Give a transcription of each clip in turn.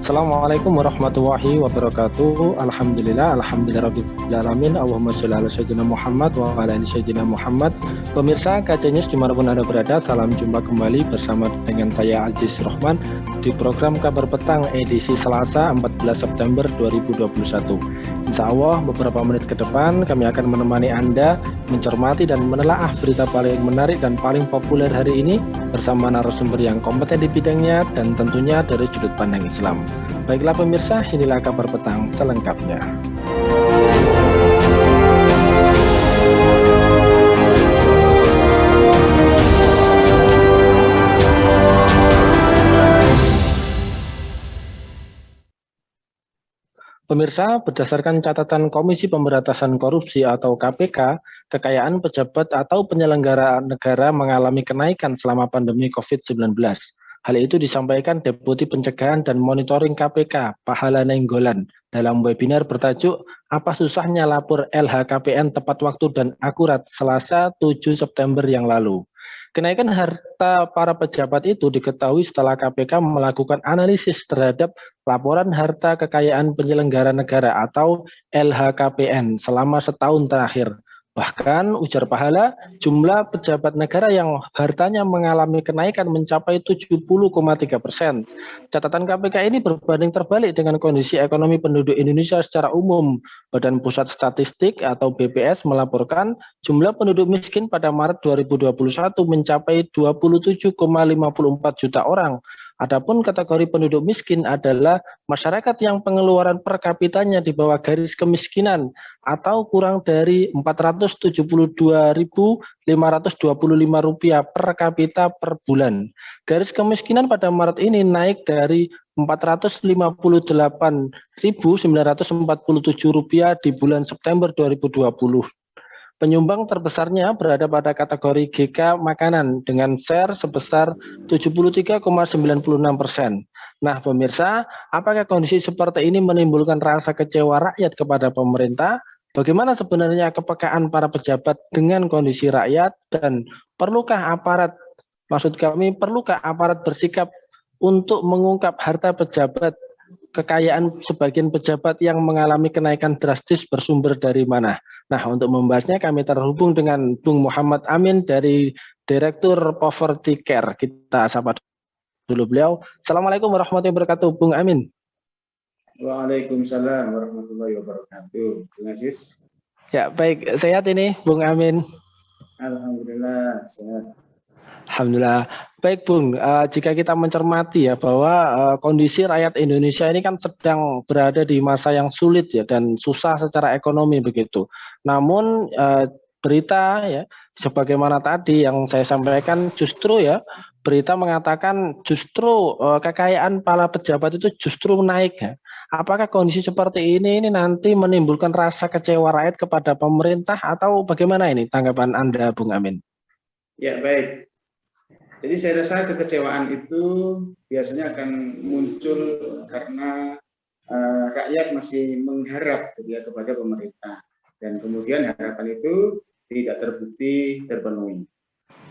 Assalamualaikum warahmatullahi wabarakatuh. Alhamdulillahirabbil alamin. Allahumma sholli ala sayyidina Muhammad wa ala ali sayyidina Muhammad. Pemirsa KC News dimanapun Anda berada, salam jumpa kembali bersama dengan saya Aziz Rohman di program Kabar Petang edisi Selasa 14 September 2021. Insya Allah beberapa menit ke depan kami akan menemani Anda mencermati dan menelaah berita paling menarik dan paling populer hari ini bersama narasumber yang kompeten di bidangnya dan tentunya dari sudut pandang Islam. Baiklah pemirsa, inilah Kabar Petang selengkapnya. Pemirsa, berdasarkan catatan Komisi Pemberantasan Korupsi atau KPK, kekayaan pejabat atau penyelenggara negara mengalami kenaikan selama pandemi COVID-19. Hal itu disampaikan Deputi Pencegahan dan Monitoring KPK, Pahala Nainggolan, dalam webinar bertajuk "Apa Susahnya Lapor LHKPN Tepat Waktu dan Akurat" Selasa 7 September yang lalu. Kenaikan harta para pejabat itu diketahui setelah KPK melakukan analisis terhadap laporan harta kekayaan penyelenggara negara atau LHKPN selama setahun terakhir. Bahkan, ujar Pahala, jumlah pejabat negara yang hartanya mengalami kenaikan mencapai 70,3%. Catatan KPK ini berbanding terbalik dengan kondisi ekonomi penduduk Indonesia secara umum. Badan Pusat Statistik atau BPS melaporkan jumlah penduduk miskin pada Maret 2021 mencapai 27,54 juta orang. Adapun kategori penduduk miskin adalah masyarakat yang pengeluaran per kapitanya di bawah garis kemiskinan atau kurang dari Rp472.525 per kapita per bulan. Garis kemiskinan pada Maret ini naik dari Rp458.947 di bulan September 2020. Penyumbang terbesarnya berada pada kategori GK makanan dengan share sebesar 73,96%. Nah, pemirsa, apakah kondisi seperti ini menimbulkan rasa kecewa rakyat kepada pemerintah? Bagaimana sebenarnya kepekaan para pejabat dengan kondisi rakyat dan perlukah aparat bersikap untuk mengungkap harta pejabat, kekayaan sebagian pejabat yang mengalami kenaikan drastis bersumber dari mana? Nah, untuk membahasnya kami terhubung dengan Bung Muhammad Amin dari Direktur Poverty Care. Kita sapa dulu beliau. Assalamualaikum warahmatullahi wabarakatuh, Bung Amin. Waalaikumsalam warahmatullahi wabarakatuh. Terima kasih. Ya, baik. Sehat ini, Bung Amin? Alhamdulillah, sehat. Alhamdulillah. Baik, Bung. Jika kita mencermati ya bahwa kondisi rakyat Indonesia ini kan sedang berada di masa yang sulit ya dan susah secara ekonomi begitu. Namun berita ya sebagaimana tadi yang saya sampaikan justru ya berita mengatakan justru kekayaan para pejabat itu justru naik ya. Apakah kondisi seperti ini nanti menimbulkan rasa kecewa rakyat kepada pemerintah atau bagaimana ini tanggapan Anda, Bung Amin? Ya, baik. Jadi saya rasa kekecewaan itu biasanya akan muncul karena rakyat masih mengharap ya, kepada pemerintah dan kemudian harapan itu tidak terbukti terpenuhi.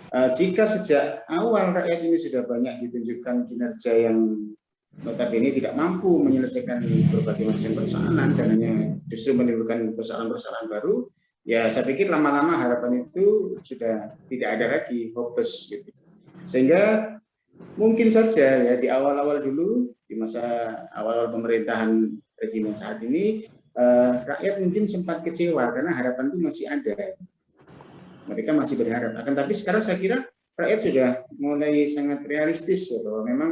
Jika sejak awal rakyat ini sudah banyak ditunjukkan kinerja yang notabene tidak mampu menyelesaikan berbagai macam persoalan dan hanya justru menimbulkan persoalan-persoalan baru, ya saya pikir lama-lama harapan itu sudah tidak ada lagi, hopeless gitu. Sehingga mungkin saja ya di awal-awal dulu, di masa awal pemerintahan rejim saat ini, rakyat mungkin sempat kecewa karena harapan itu masih ada. Mereka masih berharap. Akan tapi sekarang saya kira rakyat sudah mulai sangat realistis ya, bahwa memang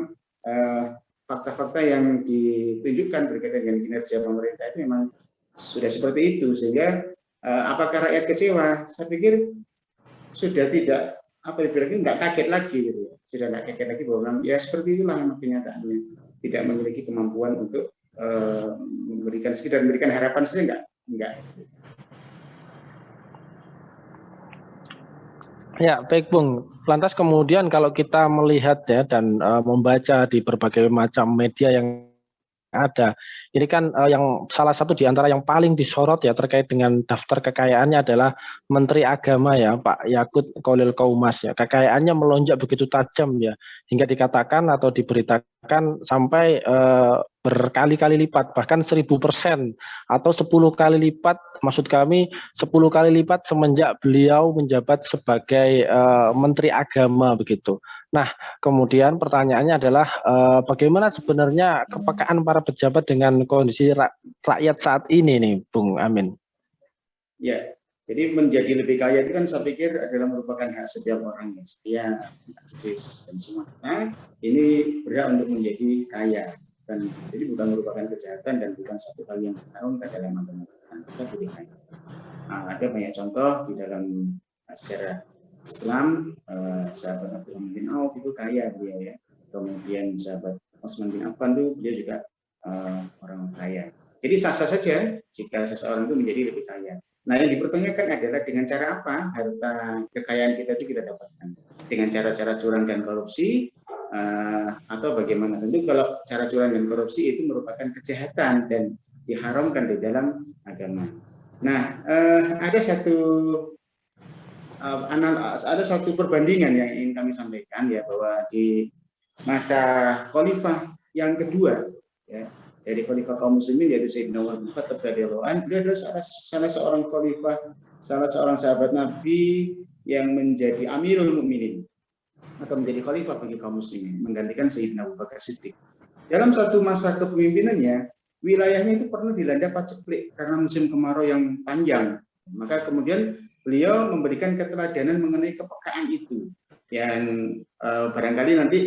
fakta-fakta yang ditunjukkan berkaitan dengan kinerja pemerintah itu memang sudah seperti itu. Sehingga apakah rakyat kecewa? Saya pikir sudah tidak nggak kaget lagi gitu ya. Sudah nggak kaget lagi bahwa ya seperti itulah memang kenyataannya, tidak memiliki kemampuan untuk memberikan harapan saja enggak. Ya, baik Bung. Lantas kemudian kalau kita melihat ya dan membaca di berbagai macam media yang ada. Ini kan yang salah satu di antara yang paling disorot ya terkait dengan daftar kekayaannya adalah Menteri Agama ya, Pak Yakut Khalil Qaumas ya. Kekayaannya melonjak begitu tajam ya, hingga dikatakan atau diberitakan sampai berkali-kali lipat, bahkan 1000% atau 10 kali lipat, maksud kami 10 kali lipat semenjak beliau menjabat sebagai Menteri Agama begitu. Nah, kemudian pertanyaannya adalah bagaimana sebenarnya kepekaan para pejabat dengan kondisi rakyat saat ini nih, Bung Amin? Ya, jadi menjadi lebih kaya itu kan saya pikir adalah merupakan hak setiap orang ya, setiap aksis dan semua. Nah, ini berhak untuk menjadi kaya dan jadi bukan merupakan kejahatan dan bukan satu hal yang diharamkan dalam agama kita boleh kaya. Nah, ada banyak contoh di dalam sejarah Islam, sahabat Abdurrahman bin Auf itu kaya beliau ya. Kemudian sahabat Utsman bin Affan itu beliau juga orang kaya. Jadi sah-sah saja jika seseorang itu menjadi lebih kaya. Nah, yang dipertanyakan adalah dengan cara apa harta kekayaan kita itu kita dapatkan? Dengan cara-cara curang dan korupsi atau bagaimana? Tentu kalau cara curang dan korupsi itu merupakan kejahatan dan diharamkan di dalam agama. Nah, ada satu perbandingan yang ingin kami sampaikan ya, bahwa di masa khalifah yang kedua ya, dari khalifah kaum muslimin yaitu Sayyidina Umar bin Khattab radhiyallahu anhu, beliau adalah salah seorang khalifah, salah seorang sahabat Nabi yang menjadi Amirul Mukminin atau menjadi khalifah bagi kaum muslimin, menggantikan Sayyidina Abu Bakar Siddiq. Dalam satu masa kepemimpinannya, wilayahnya itu pernah dilanda paceklik karena musim kemarau yang panjang. Maka kemudian beliau memberikan keteladanan mengenai kepekaan itu, yang barangkali nanti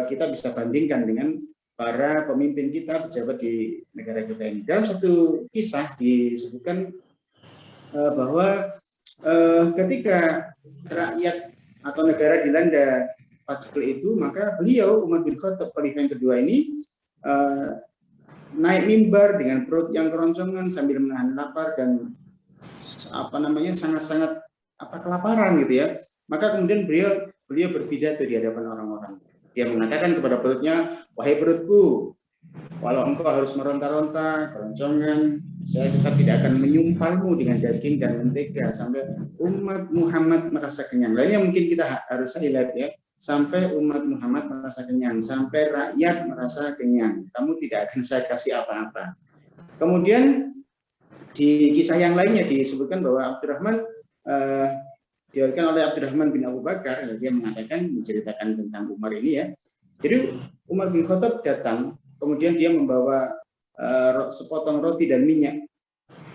kita bisa bandingkan dengan para pemimpin kita, pejabat di negara kita ini. Dalam satu kisah disebutkan bahwa ketika rakyat atau negara dilanda paceklik itu, maka beliau Umar bin Khattab khalifah yang kedua ini naik mimbar dengan perut yang keroncongan sambil menahan lapar dan sangat-sangat kelaparan gitu ya. Maka kemudian beliau berpidato di hadapan orang-orang. Dia mengatakan kepada perutnya, wahai perutku, walau engkau harus meronta-ronta, keroncongan, saya tetap tidak akan menyumpalmu dengan daging dan mentega sampai umat Muhammad merasa kenyang. Lainnya mungkin kita harus highlight ya, sampai umat Muhammad merasa kenyang, sampai rakyat merasa kenyang. Kamu tidak akan saya kasih apa-apa. Kemudian di kisah yang lainnya disebutkan bahwa Abdurrahman diriwayatkan oleh Abdurrahman bin Abu Bakar, dia mengatakan, menceritakan tentang Umar ini ya. Jadi Umar bin Khattab datang, kemudian dia membawa sepotong roti dan minyak.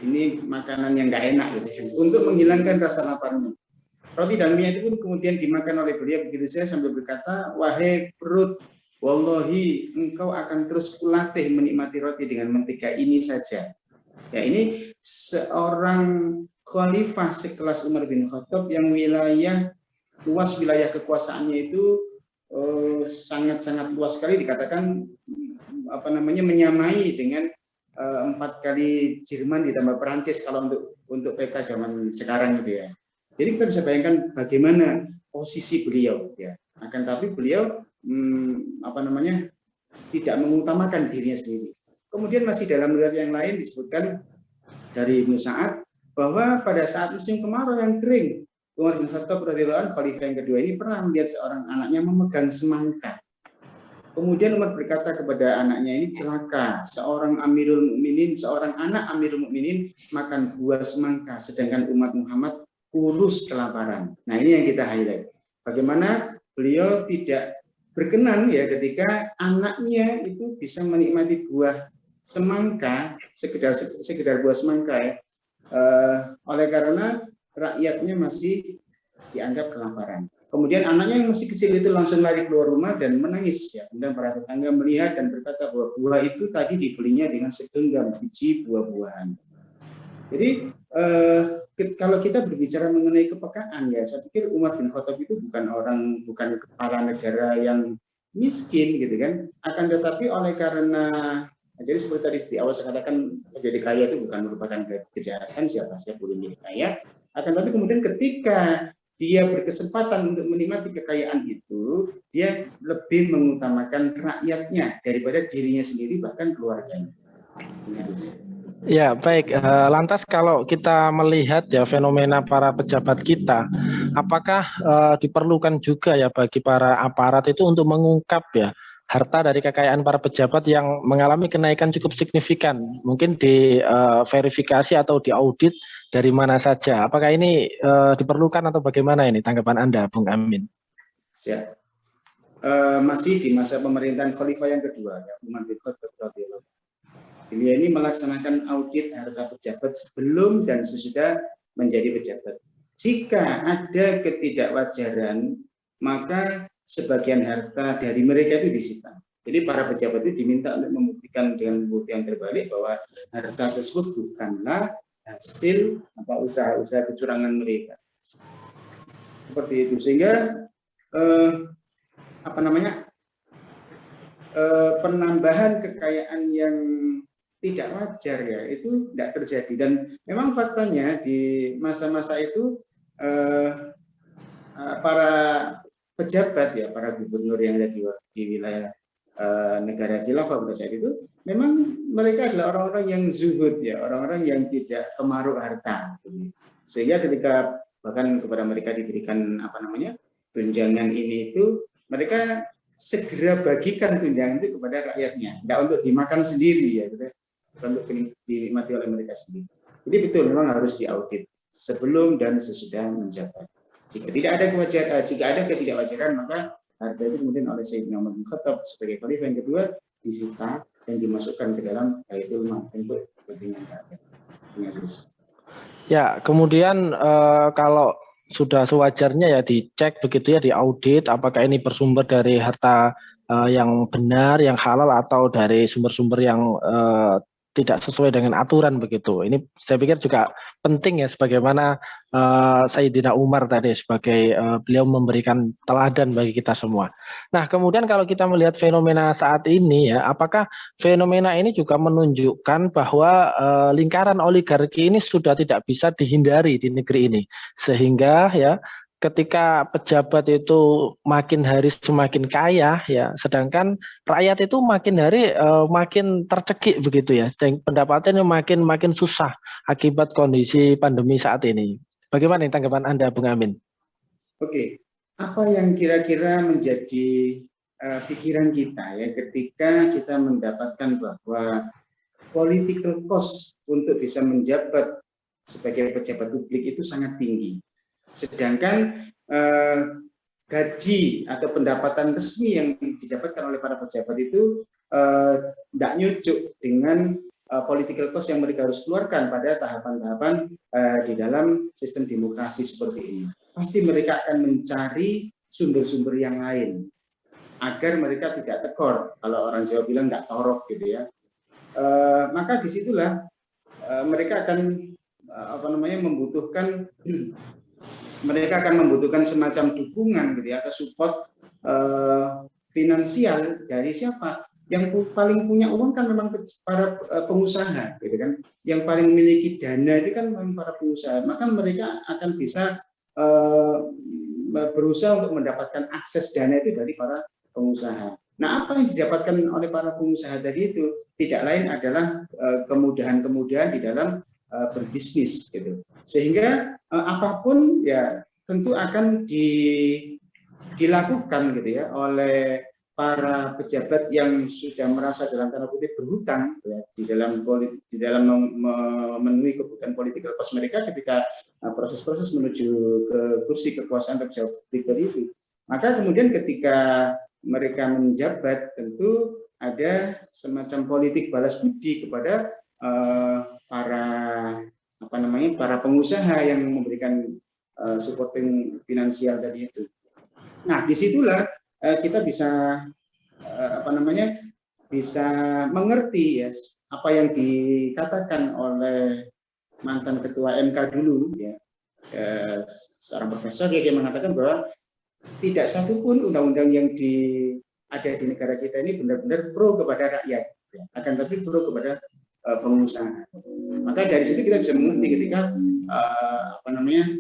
Ini makanan yang nggak enak gitu ya, untuk menghilangkan rasa laparnya. Roti dan minyak itu pun kemudian dimakan oleh beliau begitu saja sambil berkata, wahai perut, wallahi engkau akan terus kulatih menikmati roti dengan mentega ini saja. Ya, ini seorang khalifah sekelas Umar bin Khattab yang luas wilayah kekuasaannya itu sangat-sangat luas sekali, dikatakan menyamai dengan 4 kali Jerman ditambah Perancis kalau untuk peta zaman sekarang gitu ya. Jadi kita bisa bayangkan bagaimana posisi beliau ya. Akan tapi beliau tidak mengutamakan dirinya sendiri. Kemudian masih dalam riwayat yang lain disebutkan dari Ibnu Sa'ad bahwa pada saat musim kemarau yang kering, Umar bin Khattab radhiyallahu anhu khalifah yang kedua ini pernah melihat seorang anaknya memegang semangka. Kemudian Umar berkata kepada anaknya ini, celaka, seorang Amirul Mukminin, seorang anak Amirul Mukminin makan buah semangka, sedangkan umat Muhammad kurus kelaparan. Nah, ini yang kita highlight. Bagaimana beliau tidak berkenan ya ketika anaknya itu bisa menikmati buah semangka, sekedar buah semangka ya, oleh karena rakyatnya masih dianggap kelaparan. Kemudian anaknya yang masih kecil itu langsung lari keluar rumah dan menangis ya. Kemudian para tetangga melihat dan berkata bahwa buah itu tadi dibelinya dengan segenggam biji buah-buahan. Jadi kalau kita berbicara mengenai kepekaan ya, saya pikir Umar bin Khattab itu bukan kepala negara yang miskin gitu kan. Akan tetapi oleh karena jadi seperti tadi di awal saya katakan, menjadi kaya itu bukan merupakan kejahatan, siapa boleh menjadi kaya. Akan tetapi kemudian ketika dia berkesempatan untuk menikmati kekayaan itu, dia lebih mengutamakan rakyatnya daripada dirinya sendiri, bahkan keluarganya. Ya, baik. Lantas kalau kita melihat ya fenomena para pejabat kita, apakah diperlukan juga ya bagi para aparat itu untuk mengungkap ya harta dari kekayaan para pejabat yang mengalami kenaikan cukup signifikan, mungkin di verifikasi atau diaudit dari mana saja? Apakah ini diperlukan atau bagaimana ini tanggapan Anda, Bung Amin? Siap. Masih di masa pemerintahan Khalifah yang kedua, ya, Umar bin Khattab radhiyallahu. Beliau ini melaksanakan audit harta pejabat sebelum dan sesudah menjadi pejabat. Jika ada ketidakwajaran, maka sebagian harta dari mereka itu disita. Jadi para pejabat itu diminta untuk membuktikan dengan bukti yang terbalik bahwa harta tersebut bukanlah hasil usaha-usaha kecurangan mereka. Seperti itu, sehingga penambahan kekayaan yang tidak wajar ya itu tidak terjadi. Dan memang faktanya di masa-masa itu para pejabat ya, para gubernur yang ada di wilayah negara khilafah pada saat itu, memang mereka adalah orang-orang yang zuhud ya, orang-orang yang tidak kemaruk harta. Sehingga ketika bahkan kepada mereka diberikan tunjangan ini itu, mereka segera bagikan tunjangan itu kepada rakyatnya, tidak untuk dimakan sendiri ya, gitu. Untuk dinikmati oleh mereka sendiri. Jadi betul memang harus diaudit sebelum dan sesudah menjabat. Jika ada ketidakwajaran, maka harta itu kemudian oleh Sayyidina Umar bin Khattab sebagai khalifah yang kedua disita dan dimasukkan ke dalam Baitul Mal untuk kepentingan rakyat. Ya, kemudian kalau sudah sewajarnya ya dicek begitu ya, diaudit apakah ini bersumber dari harta yang benar, yang halal, atau dari sumber-sumber yang tidak sesuai dengan aturan begitu. Ini saya pikir juga penting ya, sebagaimana Sayyidina Umar tadi sebagai beliau memberikan teladan bagi kita semua. Nah, kemudian kalau kita melihat fenomena saat ini ya, apakah fenomena ini juga menunjukkan bahwa lingkaran oligarki ini sudah tidak bisa dihindari di negeri ini, sehingga ya ketika pejabat itu makin hari semakin kaya ya, sedangkan rakyat itu makin hari makin tercekik begitu ya, pendapatannya makin susah akibat kondisi pandemi saat ini. Bagaimana tanggapan Anda, Bung Amin? Oke, apa yang kira-kira menjadi pikiran kita ya ketika kita mendapatkan bahwa political cost untuk bisa menjabat sebagai pejabat publik itu sangat tinggi. Sedangkan gaji atau pendapatan resmi yang didapatkan oleh para pejabat itu tidak nyucuk dengan political cost yang mereka harus keluarkan pada tahapan-tahapan di dalam sistem demokrasi seperti ini. Pasti mereka akan mencari sumber-sumber yang lain agar mereka tidak tekor. Kalau orang Jawa bilang tidak torok gitu ya. Maka disitulah mereka akan membutuhkan semacam dukungan gitu ya, atau support finansial dari siapa? Yang paling punya uang kan memang para pengusaha gitu kan. Yang paling memiliki dana itu kan memang para pengusaha. Maka mereka akan bisa berusaha untuk mendapatkan akses dana itu dari para pengusaha. Nah, apa yang didapatkan oleh para pengusaha tadi itu tidak lain adalah kemudahan-kemudahan di dalam berbisnis gitu. Sehingga apapun ya tentu akan dilakukan gitu ya oleh para pejabat yang sudah merasa dalam tanda kutip berhutang ya, di dalam memenuhi kebutuhan political cost mereka ketika proses-proses menuju ke kursi kekuasaan atau pejabat publik itu. Maka kemudian ketika mereka menjabat tentu ada semacam politik balas budi kepada para pengusaha yang memberikan supporting finansial tadi itu. Nah, disitulah kita bisa bisa mengerti ya apa yang dikatakan oleh mantan ketua MK dulu ya, seorang profesor dia mengatakan bahwa tidak satupun undang-undang yang ada di negara kita ini benar-benar pro kepada rakyat, akan tapi pro kepada pengusaha. Maka dari situ kita bisa mengerti ketika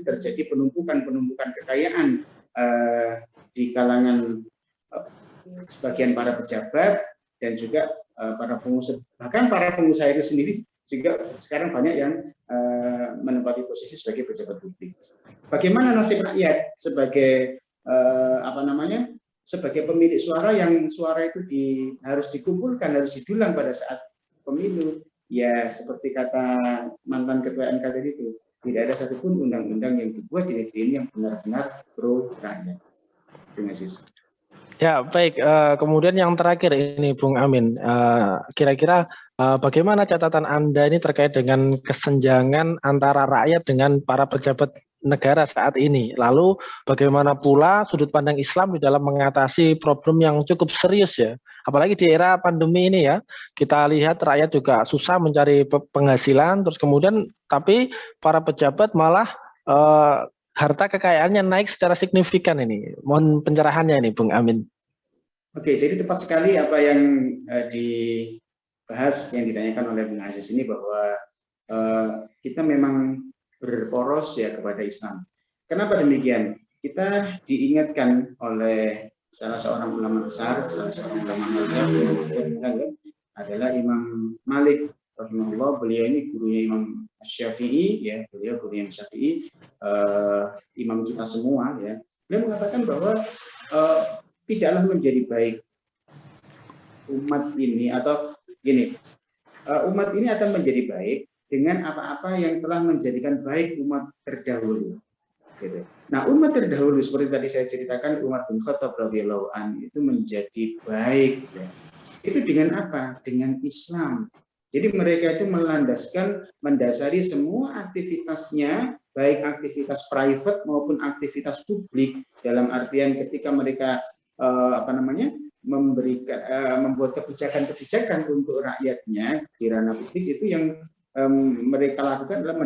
terjadi penumpukan kekayaan di kalangan sebagian para pejabat dan juga para pengusaha, bahkan para pengusaha itu sendiri juga sekarang banyak yang menempati posisi sebagai pejabat publik. Bagaimana nasib rakyat sebagai sebagai pemilik suara, yang suara itu harus dikumpulkan, harus didulang pada saat pemilu? Ya seperti kata mantan ketua MK tadi itu, tidak ada satupun undang-undang yang dibuat di negeri ini yang benar-benar pro rakyat. Terima kasih. Ya, baik. Kemudian yang terakhir ini, Bung Amin, kira-kira bagaimana catatan Anda ini terkait dengan kesenjangan antara rakyat dengan para pejabat negara saat ini? Lalu bagaimana pula sudut pandang Islam di dalam mengatasi problem yang cukup serius ya? Apalagi di era pandemi ini ya, kita lihat rakyat juga susah mencari penghasilan, terus kemudian tapi para pejabat malah harta kekayaannya naik secara signifikan ini. Mohon pencerahannya ini, Bung Amin. Oke, jadi tepat sekali apa yang dibahas, yang ditanyakan oleh Bung Aziz ini, bahwa kita memang berporos ya kepada Islam. Kenapa demikian? Kita diingatkan oleh salah seorang ulama besar, salah seorang ulama mazhab adalah Imam Malik rahimahullah. Beliau ini gurunya Imam Syafi'i, ya, beliau gurunya Imam Syafi'i, imam kita semua, ya. Beliau mengatakan bahwa tidaklah menjadi baik umat ini, atau gini, umat ini akan menjadi baik dengan apa-apa yang telah menjadikan baik umat terdahulu. Gitu. Nah, umat terdahulu seperti tadi saya ceritakan, Umar bin Khattab radhiyallahu anhu itu menjadi baik. Ya. Itu dengan apa? Dengan Islam. Jadi mereka itu mendasari semua aktivitasnya, baik aktivitas private maupun aktivitas publik, dalam artian ketika mereka membuat kebijakan-kebijakan untuk rakyatnya di ranah publik, itu yang mereka lakukan adalah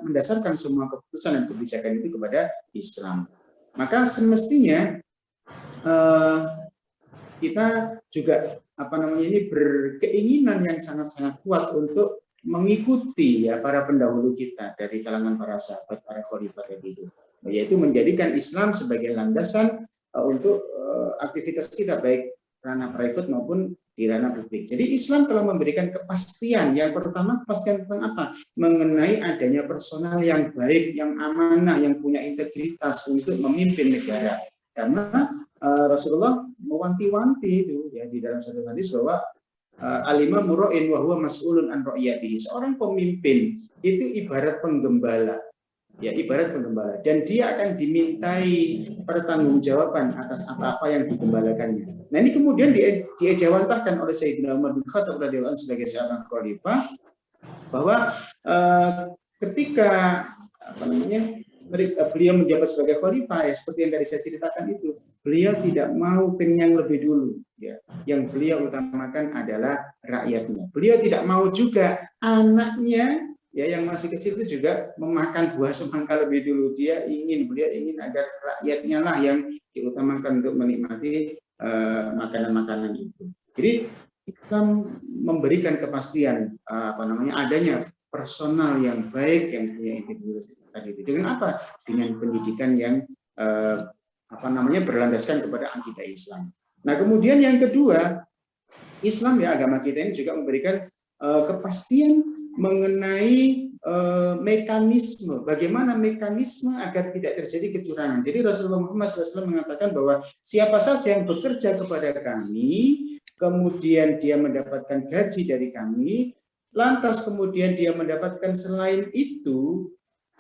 mendasarkan semua keputusan dan kebijakan itu kepada Islam. Maka semestinya kita juga ini berkeinginan yang sangat-sangat kuat untuk mengikuti ya para pendahulu kita dari kalangan para sahabat, para khalifah itu, yaitu menjadikan Islam sebagai landasan untuk aktivitas kita, baik ranah private maupun di ranah publik. Jadi Islam telah memberikan kepastian. Yang pertama, kepastian tentang apa? Mengenai adanya personal yang baik, yang amanah, yang punya integritas untuk memimpin negara. Karena Rasulullah mewanti-wanti itu ya di dalam satu hadis bahwa al-imam mura'in wa huwa mas'ulun an ra'iyatihi. Seorang pemimpin itu ibarat penggembala. Ya, ibarat penggembala, dan dia akan dimintai pertanggungjawaban atas apa-apa yang digembalakannya. Nah, ini kemudian diejawantahkan oleh Sayyidina Umar bin Khattab radhiyallahu anhu sebagai seorang khalifah, bahwa ketika beliau menjabat sebagai khalifah, ya, seperti yang tadi saya ceritakan itu, beliau tidak mau kenyang lebih dulu. Ya. Yang beliau utamakan adalah rakyatnya. Beliau tidak mau juga anaknya, ya, yang masih kecil itu juga memakan buah semangka lebih dulu. Beliau ingin agar rakyatnya lah yang diutamakan untuk menikmati makanan-makanan itu. Jadi kita memberikan kepastian adanya personal yang baik, yang punya integritas tadi itu. Dengan apa? Dengan pendidikan yang berlandaskan kepada akidah Islam. Nah, kemudian yang kedua, Islam, ya, agama kita ini juga memberikan kepastian mengenai mekanisme, bagaimana mekanisme agar tidak terjadi kecurangan. Jadi Rasulullah Muhammad SAW mengatakan bahwa siapa saja yang bekerja kepada kami, kemudian dia mendapatkan gaji dari kami, lantas kemudian dia mendapatkan selain itu,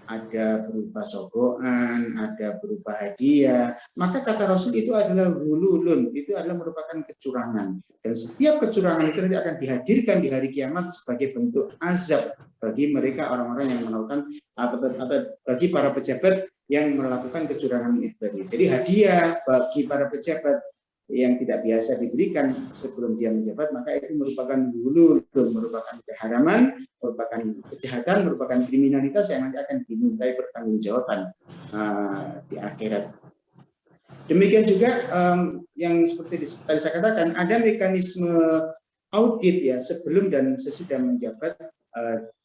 ada berupa sogokan, ada berupa hadiah, maka kata Rasul itu adalah hululun, itu adalah merupakan kecurangan. Dan setiap kecurangan itu nanti akan dihadirkan di hari kiamat sebagai bentuk azab bagi mereka, orang-orang yang melakukan atau bagi para pejabat yang melakukan kecurangan itu tadi. Jadi hadiah bagi para pejabat yang tidak biasa diberikan sebelum dia menjabat, maka itu merupakan hulul, merupakan keharaman, merupakan kejahatan, merupakan kriminalitas yang nanti akan dimintai pertanggungjawaban di akhirat. Demikian juga yang seperti tadi saya katakan, ada mekanisme audit, ya, sebelum dan sesudah menjabat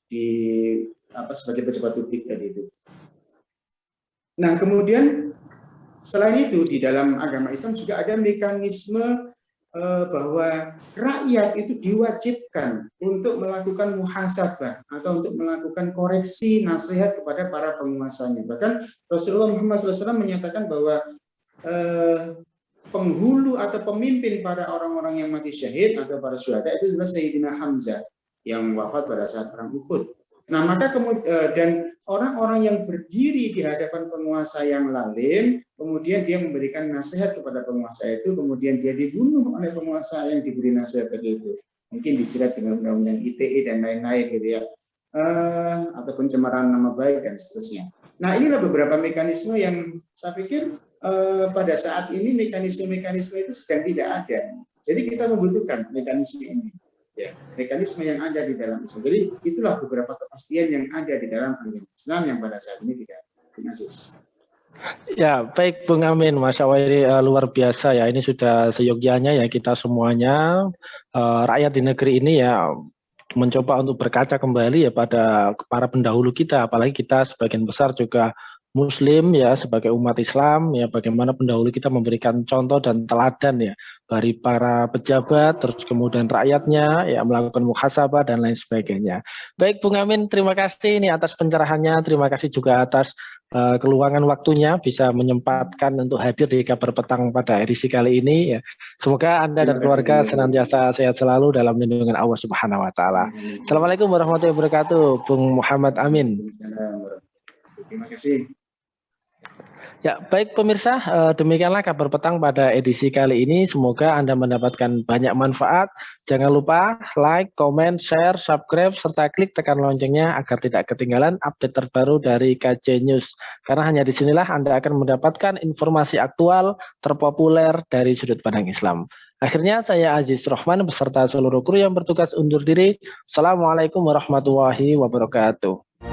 sebagai pejabat publik tadi itu. Nah, kemudian selain itu di dalam agama Islam juga ada mekanisme bahwa rakyat itu diwajibkan untuk melakukan muhasabah atau untuk melakukan koreksi nasihat kepada para penguasanya. Bahkan Rasulullah Muhammad SAW menyatakan bahwa penghulu atau pemimpin para orang-orang yang mati syahid atau para syuhada itu adalah Sayyidina Hamzah yang wafat pada saat perang Uhud. Nah, maka kemudian dan orang-orang yang berdiri di hadapan penguasa yang lalim, kemudian dia memberikan nasihat kepada penguasa itu, kemudian dia dibunuh oleh penguasa yang diberi nasihat tadi itu. Mungkin dijerat dengan undang-undang ITE dan lain-lain gitu ya, atau pencemaran nama baik dan seterusnya. Nah, inilah beberapa mekanisme yang saya pikir pada saat ini mekanisme-mekanisme itu sedang tidak ada. Jadi kita membutuhkan mekanisme ini. Ya, mekanisme yang ada di dalam Islam. Jadi itulah beberapa kepastian yang ada di dalam agama Islam yang pada saat ini tidak dinasus. Ya, baik Bung Amin, Mas Syawari, luar biasa ya. Ini sudah seyogyanya ya kita semuanya rakyat di negeri ini ya mencoba untuk berkaca kembali ya pada para pendahulu kita, apalagi kita sebagian besar juga Muslim ya, sebagai umat Islam ya, bagaimana pendahulu kita memberikan contoh dan teladan ya dari para pejabat, terus kemudian rakyatnya ya melakukan muhasabah dan lain sebagainya. Baik Bung Amin, terima kasih ini atas pencerahannya, terima kasih juga atas keluangan waktunya bisa menyempatkan untuk hadir di Kabar Petang pada edisi kali ini ya. Semoga Anda dan keluarga senantiasa sehat selalu dalam lindungan Allah Subhanahu wa taala. Assalamualaikum warahmatullahi wabarakatuh, Bung Muhammad Amin. Terima kasih. Ya, baik pemirsa, demikianlah Kabar Petang pada edisi kali ini. Semoga Anda mendapatkan banyak manfaat. Jangan lupa like, comment, share, subscribe, serta klik tekan loncengnya agar tidak ketinggalan update terbaru dari KJ News. Karena hanya disinilah Anda akan mendapatkan informasi aktual, terpopuler dari sudut pandang Islam. Akhirnya saya Aziz Rohman beserta seluruh kru yang bertugas undur diri. Assalamualaikum warahmatullahi wabarakatuh.